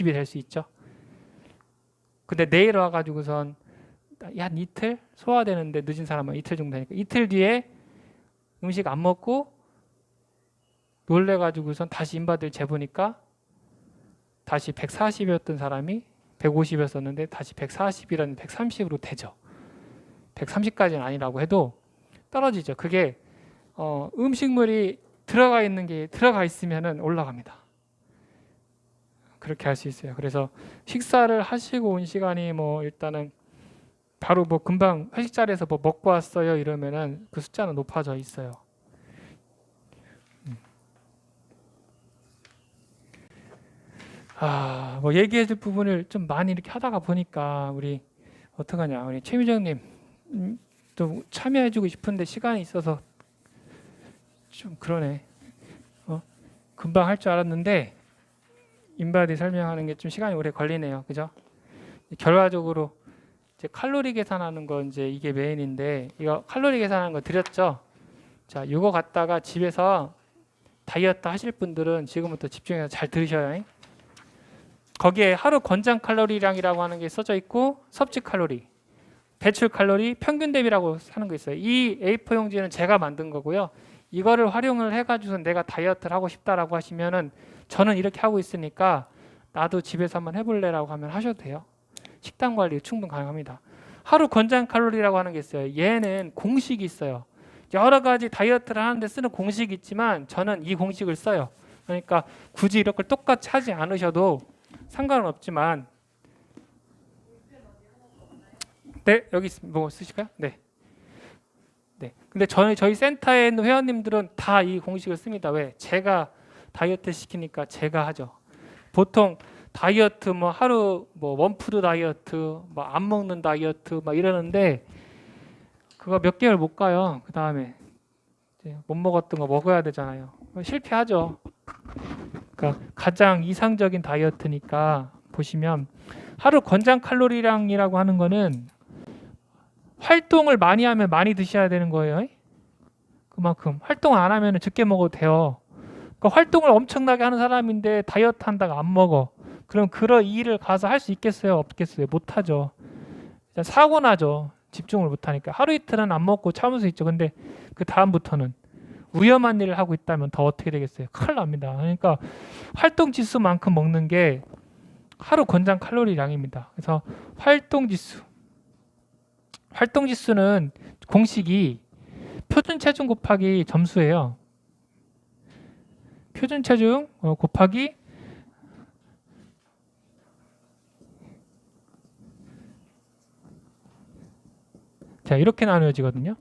10이 될 수 있죠. 근데 내일 와가지고선 한 이틀 소화되는데 늦은 사람은 이틀 정도 되니까 이틀 뒤에 음식 안 먹고 놀래가지고선 다시 인바디를 재보니까 다시 140이었던 사람이 150이었었는데 다시 140이라는 130으로 되죠. 130까지는 아니라고 해도 떨어지죠. 그게 음식물이 들어가 있는 게 들어가 있으면은 올라갑니다. 그렇게 할 수 있어요. 그래서 식사를 하시고 온 시간이 뭐 일단은 바로 뭐 금방 회식 자리에서 뭐 먹고 왔어요 이러면은 그 숫자는 높아져 있어요. 뭐 얘기해줄 부분을 좀 많이 이렇게 하다가 보니까 우리 어떡하냐, 우리 최미정님 좀 참여해주고 싶은데 시간이 있어서 좀 그러네. 금방 할 줄 알았는데 인바디 설명하는 게 좀 시간이 오래 걸리네요. 그죠? 결과적으로 이제 칼로리 계산하는 거 이제 이게 메인인데 이거 칼로리 계산하는 거 드렸죠? 자, 이거 갖다가 집에서 다이어트 하실 분들은 지금부터 집중해서 잘 들으셔요. 거기에 하루 권장 칼로리량이라고 하는 게 써져 있고 섭취 칼로리, 배출 칼로리, 평균 대비라고 하는 거 있어요. 이 A4 용지는 제가 만든 거고요. 이거를 활용을 해가지고 내가 다이어트를 하고 싶다라고 하시면은 저는 이렇게 하고 있으니까 나도 집에서 한번 해볼래라고 하면 하셔도 돼요. 식단 관리 충분히 가능합니다. 하루 권장 칼로리라고 하는 게 있어요. 얘는 공식이 있어요. 여러 가지 다이어트를 하는데 쓰는 공식이 있지만 저는 이 공식을 써요. 그러니까 굳이 이렇게 똑같이 하지 않으셔도 상관은 없지만 네, 여기 뭐 쓰실까요? 네. 네. 근데 저희 센터에 있는 회원님들은 다 이 공식을 씁니다. 왜? 제가 다이어트 시키니까 제가 하죠. 보통 다이어트 뭐 하루 뭐 원푸드 다이어트, 뭐 안 먹는 다이어트 막 이러는데 그거 몇 개월 못 가요. 그 다음에 못 먹었던 거 먹어야 되잖아요. 실패하죠. 그러니까 가장 이상적인 다이어트니까 보시면 하루 권장 칼로리량이라고 하는 거는 활동을 많이 하면 많이 드셔야 되는 거예요. 그만큼 활동 안 하면 적게 먹어도 돼요. 그러니까 활동을 엄청나게 하는 사람인데 다이어트 한다고 안 먹어. 그럼 그런 일을 가서 할 수 있겠어요? 없겠어요? 못하죠. 사고 나죠. 집중을 못하니까. 하루 이틀은 안 먹고 참을 수 있죠. 근데 그 다음부터는 위험한 일을 하고 있다면 더 어떻게 되겠어요? 큰일 납니다. 그러니까 활동 지수만큼 먹는 게 하루 권장 칼로리량입니다. 그래서 활동 지수는 공식이 표준 체중 곱하기 점수예요. 표준 체중 곱하기 자 이렇게 나누어지거든요.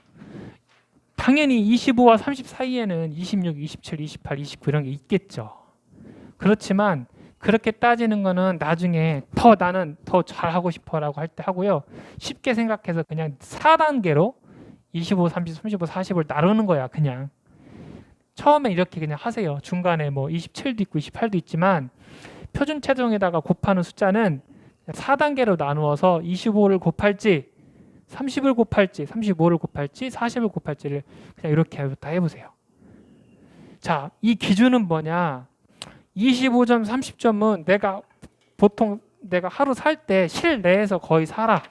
당연히 25와 30 사이에는 26, 27, 28, 29 이런 게 있겠죠. 그렇지만 그렇게 따지는 거는 나중에 나는 더 잘하고 싶어라고 할 때 하고요. 쉽게 생각해서 그냥 4단계로 25, 30, 35, 40을 나누는 거야. 그냥 처음에 이렇게 그냥 하세요. 중간에 뭐 27도 있고 28도 있지만 표준 체중에다가 곱하는 숫자는 4단계로 나누어서 25를 곱할지 30을 곱할지 35를 곱할지 40을 곱할지를 그냥 이렇게 다 해보세요. 자, 이 기준은 뭐냐? 25점, 30점은 내가 보통 내가 하루 살 때 실내에서 거의 살아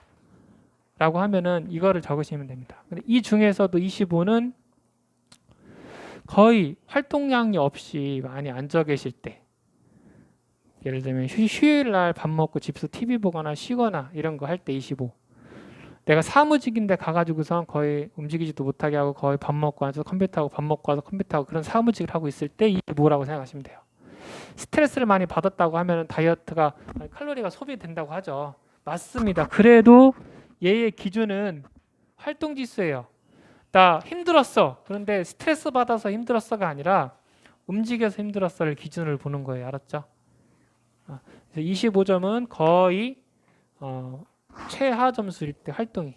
라고 하면은 이거를 적으시면 됩니다. 근데 이 중에서도 25는 거의 활동량이 없이 많이 앉아 계실 때, 예를 들면 휴일 날 밥 먹고 집에서 TV 보거나 쉬거나 이런 거 할 때 25. 내가 사무직인데 가가지고선 거의 움직이지도 못하게 하고 거의 밥 먹고 와서 컴퓨터하고 밥 먹고 와서 컴퓨터하고 그런 사무직을 하고 있을 때 25라고 생각하시면 돼요. 스트레스를 많이 받았다고 하면 다이어트가 칼로리가 소비된다고 하죠. 맞습니다. 그래도 얘의 기준은 활동 지수예요. 나 힘들었어. 그런데 스트레스 받아서 힘들었어가 아니라 움직여서 힘들었어를 기준을 보는 거예요. 알았죠? 25점은 거의 최하 점수일 때 활동이.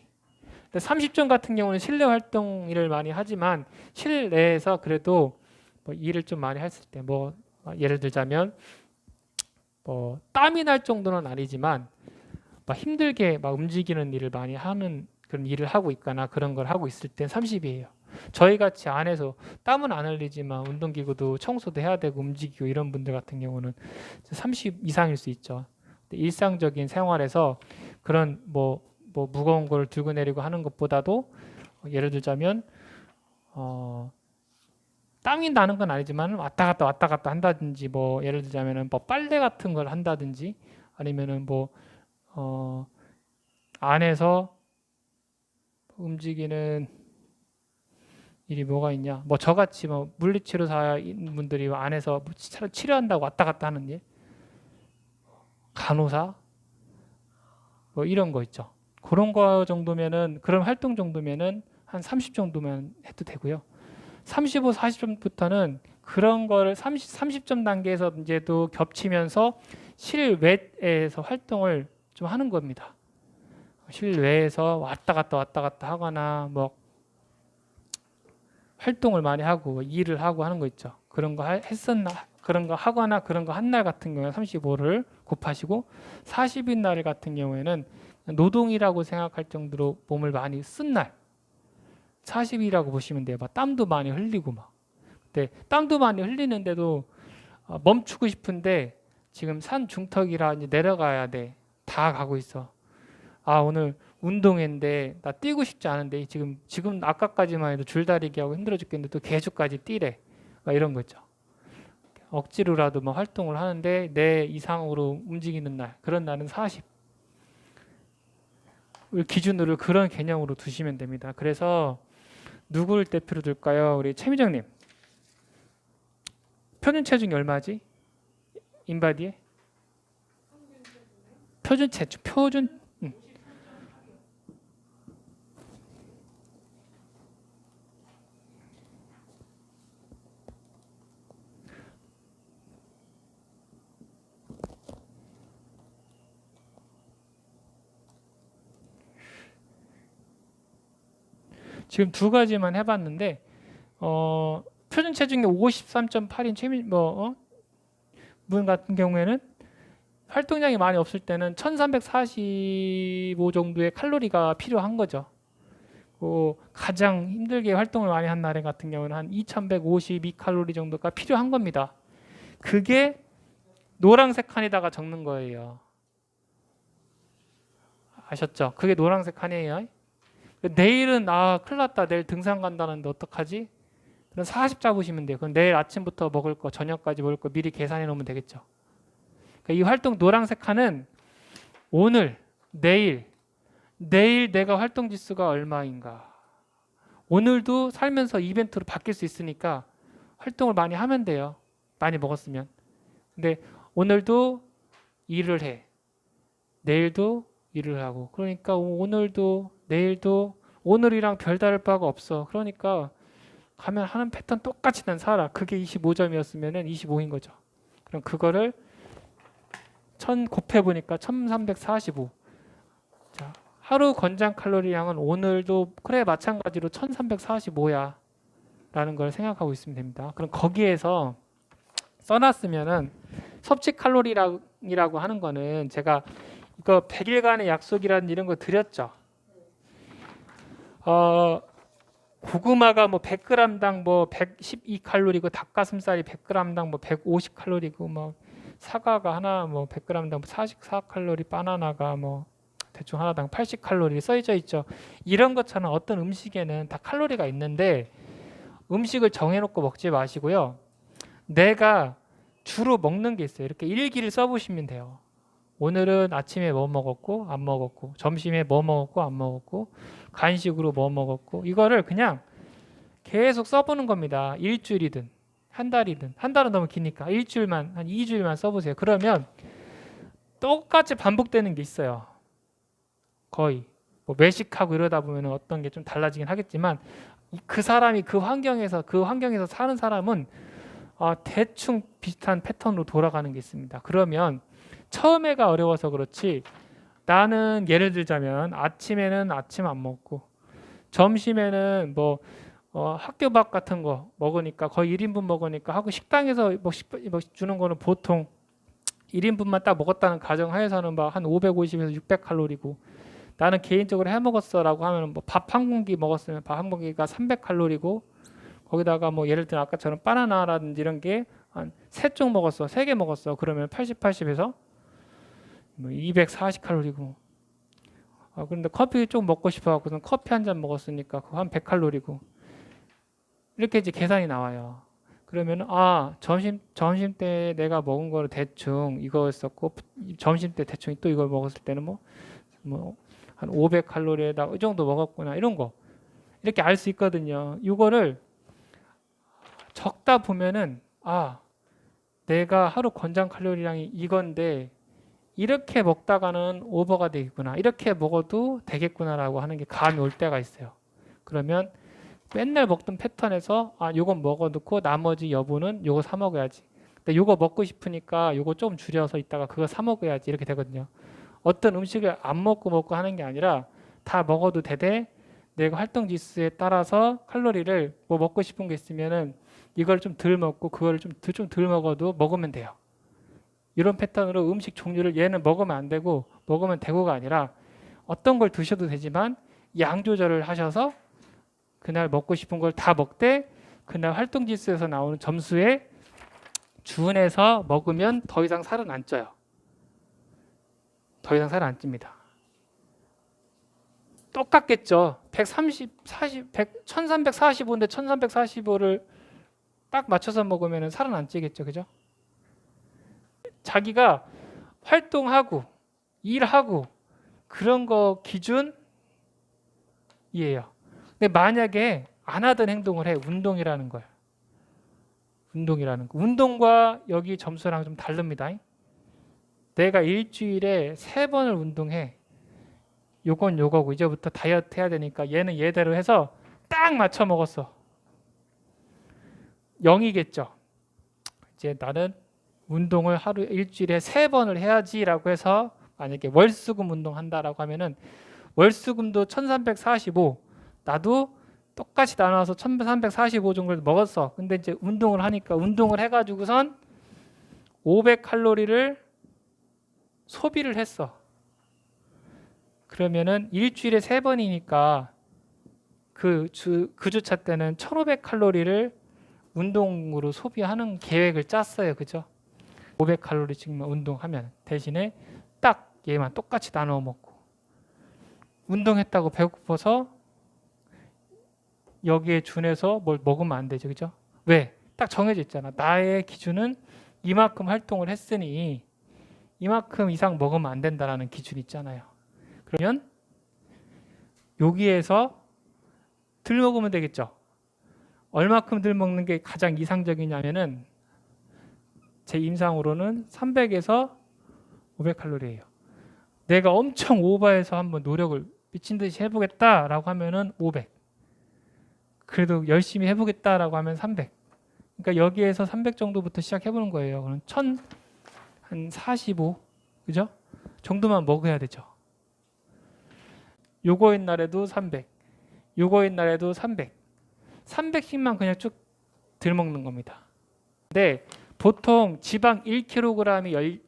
30점 같은 경우는 실내 활동 일을 많이 하지만 실내에서 그래도 뭐 일을 좀 많이 했을 때 뭐 예를 들자면 뭐 땀이 날 정도는 아니지만 막 힘들게 막 움직이는 일을 많이 하는 그런 일을 하고 있거나 그런 걸 하고 있을 땐 30이에요. 저희 같이 안에서 땀은 안 흘리지만 운동기구도 청소도 해야 되고 움직이고 이런 분들 같은 경우는 30 이상일 수 있죠. 일상적인 생활에서 그런 뭐 무거운 걸 들고 내리고 하는 것보다도 예를 들자면 땀이 나는 건 아니지만 왔다 갔다 한다든지 뭐 예를 들자면은 뭐 빨래 같은 걸 한다든지 아니면은 뭐 안에서 움직이는 일이 뭐가 있냐? 뭐 저같이 뭐 물리치료사인 분들이 안에서 뭐 치료한다고 왔다 갔다 하는 일, 간호사 뭐 이런 거 있죠. 그런 거 정도면은 그런 활동 정도면은 한 30 정도면 해도 되고요. 35, 40점부터는 그런 거를 30점 단계에서 이제도 겹치면서 실외에서 활동을 좀 하는 겁니다. 실외에서 왔다 갔다 하거나 뭐 활동을 많이 하고 일을 하고 하는 거 있죠. 그런 거 했었나 그런 거 하거나 그런 거 한 날 같은 경우에 35를 곱하시고 40인 날 같은 경우에는 노동이라고 생각할 정도로 몸을 많이 쓴 날 40이라고 보시면 돼요. 막 땀도 많이 흘리고 막. 근데 땀도 많이 흘리는데도 멈추고 싶은데 지금 산 중턱이라 이제 내려가야 돼. 다 가고 있어. 아 오늘 운동했는데 나 뛰고 싶지 않은데 지금 아까까지만 해도 줄다리기 하고 힘들어 죽겠는데 또 계속까지 뛰래. 막 이런 거 있죠. 억지로라도 뭐 활동을 하는데 내 이상으로 움직이는 날 그런 날은 40. 기준으로 그런 개념으로 두시면 됩니다. 그래서 누구를 대표로 둘까요? 우리 최미정님. 표준 체중이 얼마지? 인바디에? 표준 체중. 지금 두 가지만 해봤는데 표준 체중이 53.8인 분 같은 경우에는 활동량이 많이 없을 때는 1345 정도의 칼로리가 필요한 거죠. 가장 힘들게 활동을 많이 한 날 같은 경우는 한 2152 칼로리 정도가 필요한 겁니다. 그게 노란색 칸에다가 적는 거예요. 아셨죠? 그게 노란색 칸이에요. 내일은 큰일 났다. 내일 등산 간다는데 어떡하지? 그럼 40 잡으시면 돼요. 그럼 내일 아침부터 먹을 거, 저녁까지 먹을 거 미리 계산해 놓으면 되겠죠. 그러니까 이 활동 노란색 칸은 오늘, 내일 내가 활동 지수가 얼마인가. 오늘도 살면서 이벤트로 바뀔 수 있으니까 활동을 많이 하면 돼요. 많이 먹었으면. 근데 오늘도 일을 해. 내일도 일을 하고. 그러니까 오늘도 내일도 오늘이랑 별다를 바가 없어. 그러니까 가면 하는 패턴 똑같이 난 살아. 그게 25점이었으면 25인 거죠. 그럼 그거를 1000 곱해보니까 1345. 자, 하루 권장 칼로리 양은 오늘도 그래 마찬가지로 1345야 라는 걸 생각하고 있으면 됩니다. 그럼 거기에서 써놨으면은 섭취 칼로리라고 하는 거는 제가 이거 100일간의 약속이라는 이런 거 드렸죠. 고구마가 뭐 100g당 뭐 112 칼로리고 닭가슴살이 100g당 뭐 150 칼로리고 뭐 사과가 하나 뭐 100g당 44 칼로리, 바나나가 뭐 대충 하나당 80 칼로리 써져 있죠. 이런 것처럼 어떤 음식에는 다 칼로리가 있는데 음식을 정해놓고 먹지 마시고요. 내가 주로 먹는 게 있어요. 이렇게 일기를 써보시면 돼요. 오늘은 아침에 뭐 먹었고 안 먹었고 점심에 뭐 먹었고 안 먹었고 간식으로 뭐 먹었고 이거를 그냥 계속 써보는 겁니다. 일주일이든 한 달이든 한 달은 너무 기니까 일주일만 한 2주일만 써보세요. 그러면 똑같이 반복되는 게 있어요. 거의 뭐 외식하고 이러다 보면 어떤 게 좀 달라지긴 하겠지만 그 사람이 그 환경에서 사는 사람은 대충 비슷한 패턴으로 돌아가는 게 있습니다. 그러면 처음에가 어려워서 그렇지 나는 예를 들자면 아침에는 아침 안 먹고 점심에는 뭐 학교 밥 같은 거 먹으니까 거의 1인분 먹으니까 하고 식당에서 뭐 주는 거는 보통 1인분만 딱 먹었다는 가정하에서는 막 한 550에서 600 칼로리고 나는 개인적으로 해 먹었어라고 하면 뭐 밥 한 공기 먹었으면 밥 한 공기가 300칼로리고 거기다가 뭐 예를 들어 아까처럼 바나나라든지 이런 게 한 3쪽 먹었어, 3개 먹었어. 그러면 80, 80에서 뭐 240칼로리고. 그런데 커피 좀 먹고 싶어갖고는 커피 한 잔 먹었으니까 그거 한 100칼로리고. 이렇게 이제 계산이 나와요. 그러면 점심 때 내가 먹은 거를 대충 이거였었고 점심 때 대충 또 이걸 먹었을 때는 뭐 한 500칼로리에다 이 정도 먹었구나 이런 거 이렇게 알 수 있거든요. 이거를 적다 보면은 내가 하루 권장 칼로리량이 이건데 이렇게 먹다가는 오버가 되겠구나. 이렇게 먹어도 되겠구나라고 하는 게 감이 올 때가 있어요. 그러면 맨날 먹던 패턴에서 요건 먹어놓고 나머지 여부는 요거 사 먹어야지. 근데 요거 먹고 싶으니까 요거 좀 줄여서 이따가 그거 사 먹어야지 이렇게 되거든요. 어떤 음식을 안 먹고 하는 게 아니라 다 먹어도 되되 내가 활동 지수에 따라서 칼로리를 뭐 먹고 싶은 게 있으면은 이걸 좀 덜 먹고 그거를 좀 덜 먹어도 먹으면 돼요. 이런 패턴으로 음식 종류를 얘는 먹으면 안 되고 먹으면 되고가 아니라 어떤 걸 드셔도 되지만 양 조절을 하셔서 그날 먹고 싶은 걸 다 먹되 그날 활동 지수에서 나오는 점수에 준해서 먹으면 더 이상 살은 안 쪄요. 더 이상 살은 안 찝니다. 똑같겠죠. 1345인데 1345를 딱 맞춰서 먹으면 살은 안 찌겠죠. 그죠? 자기가 활동하고 일하고 그런 거 기준이에요. 근데 만약에 안 하던 행동을 해. 운동이라는 거예요. 운동이라는 거. 운동과 여기 점수랑 좀 다릅니다. 내가 일주일에 3번을 운동해. 요건 요거고 이제부터 다이어트 해야 되니까 얘는 얘대로 해서 딱 맞춰 먹었어. 0이겠죠. 이제 나는 운동을 일주일에 3번을 해야지라고 해서 만약에 월수금 운동한다라고 하면은 월수금도 1345 나도 똑같이 나눠서 1345 정도를 먹었어. 근데 이제 운동을 하니까 운동을 해가지고선 500칼로리를 소비를 했어. 그러면은 일주일에 3번이니까 그 주차 때는 1500칼로리를 운동으로 소비하는 계획을 짰어요. 그죠? 500칼로리씩만 운동하면 대신에 딱 얘만 똑같이 나눠 먹고 운동했다고 배고파서 여기에 준해서 뭘 먹으면 안 되죠. 그죠? 왜? 딱 정해져 있잖아. 나의 기준은 이만큼 활동을 했으니 이만큼 이상 먹으면 안 된다라는 기준이 있잖아요. 그러면 여기에서 덜 먹으면 되겠죠. 얼마큼 덜 먹는 게 가장 이상적이냐면은 제 임상으로는 300에서 500칼로리예요. 내가 엄청 오버해서 한번 노력을 미친 듯이 해보겠다라고 하면은 500. 그래도 열심히 해보겠다라고 하면 300. 그러니까 여기에서 300 정도부터 시작해보는 거예요. 그럼 1045, 그죠? 정도만 먹어야 되죠. 요거인 날에도 300, 요거인 날에도 300. 300씩만 그냥 쭉 덜 먹는 겁니다. 근데 보통 지방 1kg이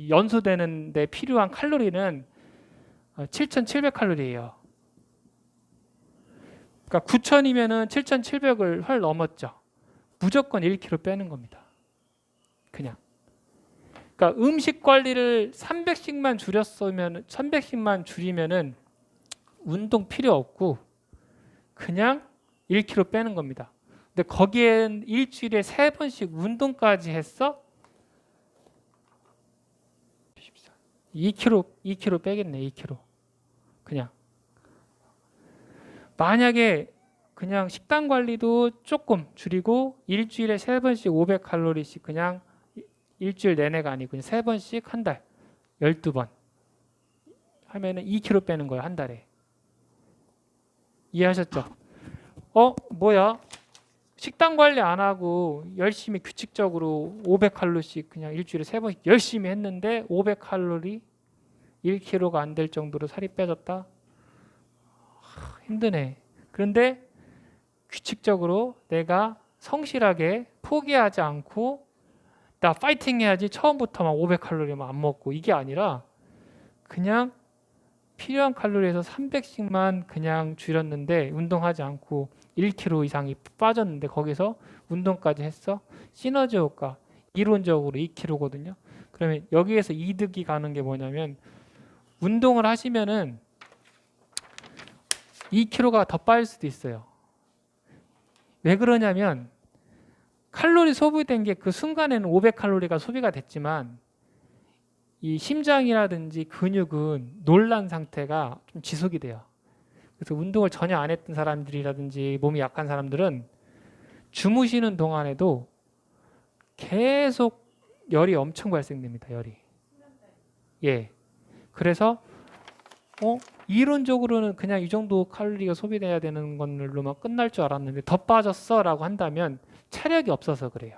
연소되는데 필요한 칼로리는 7,700칼로리예요. 그러니까 9,000이면은 7,700을 훨 넘었죠. 무조건 1kg 빼는 겁니다. 그냥. 그러니까 음식 관리를 300씩만 줄이면은 운동 필요 없고 그냥 1kg 빼는 겁니다. 근데 거기엔 일주일에 3번씩 운동까지 했어? 2kg 빼겠네. 2kg. 그냥. 만약에 그냥 식단 관리도 조금 줄이고 일주일에 3번씩 500칼로리씩 그냥 일주일 내내가 아니고 그냥 3번씩 한 달 12번 하면은 2kg 빼는 거예요. 한 달에. 이해하셨죠? 뭐야? 식단 관리 안 하고 열심히 규칙적으로 500칼로리씩 그냥 일주일에 3번씩 열심히 했는데 500칼로리 1kg가 안 될 정도로 살이 빼졌다? 힘드네. 그런데 규칙적으로 내가 성실하게 포기하지 않고 나 파이팅 해야지 처음부터 막 500칼로리만 안 먹고 이게 아니라 그냥 필요한 칼로리에서 300씩만 그냥 줄였는데 운동하지 않고 1kg 이상이 빠졌는데 거기서 운동까지 했어. 시너지 효과 이론적으로 2kg거든요. 그러면 여기에서 이득이 가는 게 뭐냐면 운동을 하시면은 2kg가 더 빠질 수도 있어요. 왜 그러냐면 칼로리 소비된 게 그 순간에는 500칼로리가 소비가 됐지만 이 심장이라든지 근육은 놀란 상태가 좀 지속이 돼요. 그래서 운동을 전혀 안 했던 사람들이라든지 몸이 약한 사람들은 주무시는 동안에도 계속 열이 엄청 발생됩니다. 열이. 예. 그래서 이론적으로는 그냥 이 정도 칼로리가 소비돼야 되는 걸로만 끝날 줄 알았는데 더 빠졌어라고 한다면 체력이 없어서 그래요.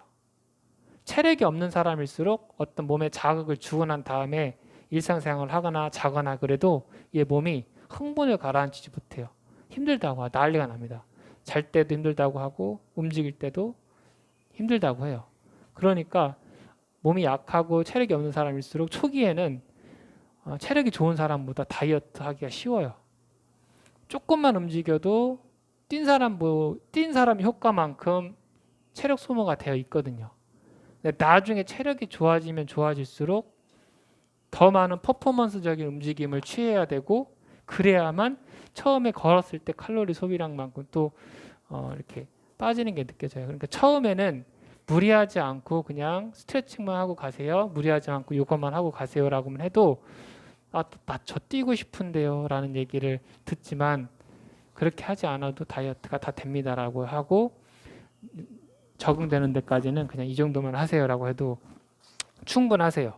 체력이 없는 사람일수록 어떤 몸에 자극을 주고 난 다음에 일상생활을 하거나 자거나 그래도 얘 몸이 흥분을 가라앉히지 못해요. 힘들다고 난리가 납니다. 잘 때도 힘들다고 하고 움직일 때도 힘들다고 해요. 그러니까 몸이 약하고 체력이 없는 사람일수록 초기에는 체력이 좋은 사람보다 다이어트 하기가 쉬워요. 조금만 움직여도 뛴 사람 효과만큼 체력 소모가 되어 있거든요. 근데 나중에 체력이 좋아지면 좋아질수록 더 많은 퍼포먼스적인 움직임을 취해야 되고 그래야만 처음에 걸었을 때 칼로리 소비량만큼 또 이렇게 빠지는 게 느껴져요. 그러니까 처음에는 무리하지 않고 그냥 스트레칭만 하고 가세요. 무리하지 않고 이것만 하고 가세요라고만 해도 나 저 뛰고 싶은데요 라는 얘기를 듣지만 그렇게 하지 않아도 다이어트가 다 됩니다라고 하고 적응되는 데까지는 그냥 이 정도만 하세요라고 해도 충분하세요.